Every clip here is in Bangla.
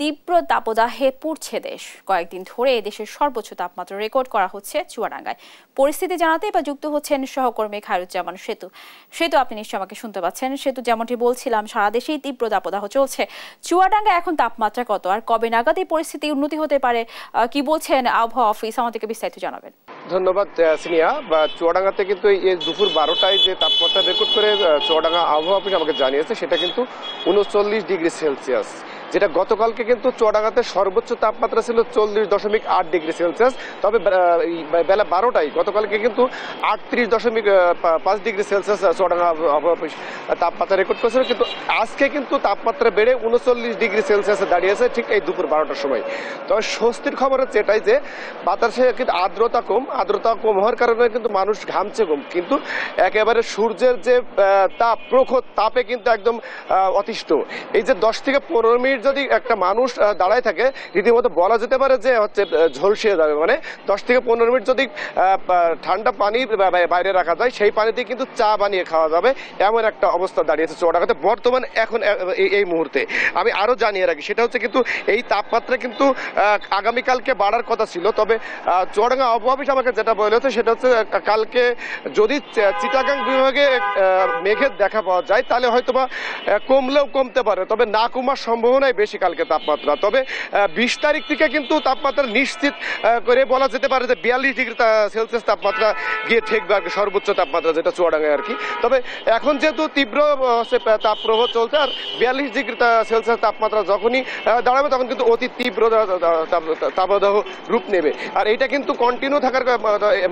তীব্র দাবদাহে পুড়ছে দেশ। কয়েকদিন ধরে দেশের সর্বোচ্চ তাপমাত্রা রেকর্ড করা হচ্ছে চুয়াডাঙ্গায়। পরিস্থিতি জানাতে এবার যুক্ত হচ্ছেন সহকর্মী খায়রুজ্জামান সেতু। আপনি নিশ্চয়ই আমাকে শুনতে পাচ্ছেন। সেতু, যেমনটি বলছিলাম, সারা দেশেই তীব্র দাবদাহ চলছে। চুয়াডাঙ্গায় এখন তাপমাত্রা কত, আর কবে নাগাদ এই পরিস্থিতি উন্নতি হতে পারে, কি বলছেন আবহাওয়া অফিস? আমাদেরকে বিস্তারিত জানাবেন। ধন্যবাদ সিনিয়া। চুয়াডাঙ্গাতে কিন্তু এই দুপুর 12টায় যে তাপমাত্রা রেকর্ড করে চুয়াডাঙ্গা আবহাওয়া অফিস আমাকে জানিয়েছে, সেটা কিন্তু 39 ডিগ্রি সেলসিয়াস, যেটা গতকালকে কিন্তু চুয়াডাঙ্গাতে সর্বোচ্চ তাপমাত্রা ছিল 40.8 ডিগ্রি সেলসিয়াস। তবে বেলা 12টায় গতকালকে কিন্তু 38.5 ডিগ্রি সেলসিয়াস চুয়াডাঙ্গা আবহাওয়া অফিস তাপমাত্রা রেকর্ড করেছিল। কিন্তু আজকে কিন্তু তাপমাত্রা বেড়ে 39 ডিগ্রি সেলসিয়াসে দাঁড়িয়েছে ঠিক এই দুপুর 12টার সময়। তবে স্বস্তির খবর হচ্ছে এটাই যে বাতাসে কিন্তু আর্দ্রতা কম হওয়ার কারণে কিন্তু মানুষ ঘামছে কম, কিন্তু একেবারে সূর্যের যে তাপ, প্রখর তাপে কিন্তু একদম অতিষ্ঠ। এই যে 10 থেকে 15 মিনিট যদি একটা মানুষ দাঁড়ায় থাকে, রীতিমতো বলা যেতে পারে যে হচ্ছে ঝলসিয়ে যাবে। মানে 10 থেকে 15 মিনিট যদি ঠান্ডা পানি বাইরে রাখা যায়, সেই পানিতে কিন্তু চা বানিয়ে খাওয়া যাবে, এমন একটা অবস্থা দাঁড়িয়েছে চুয়াডাঙ্গাতে বর্তমান এখন এই মুহূর্তে। আমি আরো জানিয়ে রাখি, সেটা হচ্ছে কিন্তু এই তাপমাত্রা কিন্তু আগামীকালকে বাড়ার কথা ছিল। তবে চুয়াডাঙ্গা আবহাওয়া অফিস আমাকে যেটা বলেছে সেটা হচ্ছে কালকে যদি চিটাগাং বিভাগে মেঘের দেখা পাওয়া যায়, তাহলে হয়তোবা কমলেও কমতে পারে, তবে না কমার সম্ভাবনাই বেশি কালকে তাপমাত্রা। তবে 20 তারিখ থেকে কিন্তু তাপমাত্রা নিশ্চিত করে বলা যেতে পারে যে 42 ডিগ্রি সেলসিয়াস তাপমাত্রা গিয়ে ঠেকবে আর কি, সর্বোচ্চ তাপমাত্রা যেটা চুয়াডাঙ্গায় আর কি। তবে এখন যেহেতু তীব্র তাপপ্রবাহ চলছে, আর 42 ডিগ্রি সেলসিয়াস তাপমাত্রা যখনই দাঁড়াবে তখন কিন্তু অতি তীব্র তাপদাহ রূপ নেবে। আর এটা কিন্তু কন্টিনিউ থাকার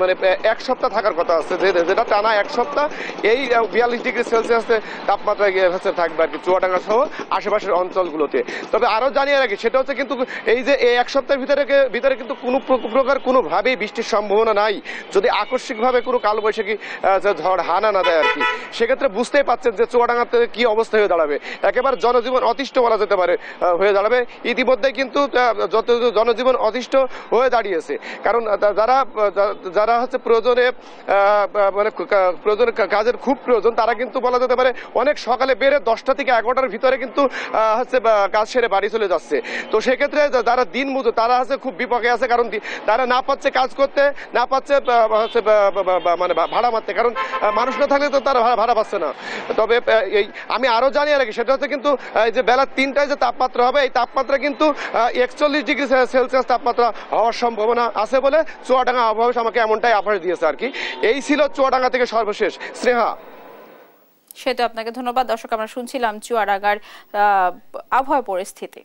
মানে 1 সপ্তাহ থাকার কথা আছে, যেটা টানা 1 সপ্তাহ এই 42 ডিগ্রি সেলসিয়াসে তাপমাত্রা থাকবে আর কি চুয়াডাঙ্গা সহ আশেপাশের অঞ্চলগুলোতে। তবে আরো জানিয়ে রাখি, সেটা হচ্ছে কিন্তু এই যে এই 1 সপ্তাহের ভিতরে কিন্তু কোনো প্রকার কোনোভাবেই বৃষ্টির সম্ভাবনা নাই, যদি আকস্মিকভাবে কোনো কালবৈশাখী ঝড় হানা না দেয় আর কি। সেক্ষেত্রে বুঝতেই পাচ্ছেন যে চুয়াডাঙ্গাতে কি অবস্থা হয়ে দাঁড়াবে, একেবারে জনজীবন অতিষ্ঠ বলা যেতে পারে হয়ে দাঁড়াবে। ইতিমধ্যে কিন্তু যত জনজীবন অতিষ্ঠ হয়ে দাঁড়িয়েছে, কারণ যারা হচ্ছে প্রয়োজনে মানে প্রয়োজনে কাজের খুব প্রয়োজন, তারা কিন্তু বলা যেতে পারে অনেক সকালে বেড়ে 10টা থেকে 11টার ভিতরে কিন্তু হচ্ছে কাজ সেরে বাড়ি চলে যাচ্ছে। তো সেক্ষেত্রে যারা দিন মজুর, তারা হচ্ছে খুব বিপদে আছে, কারণ তারা না পাচ্ছে কাজ করতে, না পাচ্ছে হচ্ছে মানে ভাড়া মারতে, কারণ মানুষ না থাকলে তো তারা ভাড়া পাচ্ছে না। তবে এই আমি আরো জানিয়ে রাখি, সেটা হচ্ছে কিন্তু এই যে বেলা 3টায় যে তাপমাত্রা হবে, এই তাপমাত্রা কিন্তু 41 ডিগ্রি সেলসিয়াস তাপমাত্রা হওয়ার সম্ভাবনা আছে বলে চুয়াডাঙ্গা আবহাওয়া অফিস আমাকে এমনটাই আভাস দিয়েছে আর কি। এই ছিল চুয়াডাঙ্গা থেকে সর্বশেষ। স্নেহা। সেটা আপনাকে ধন্যবাদ। দর্শক, আমরা শুনছিলাম চুয়াডাঙ্গার আবহাওয়া পরিস্থিতি।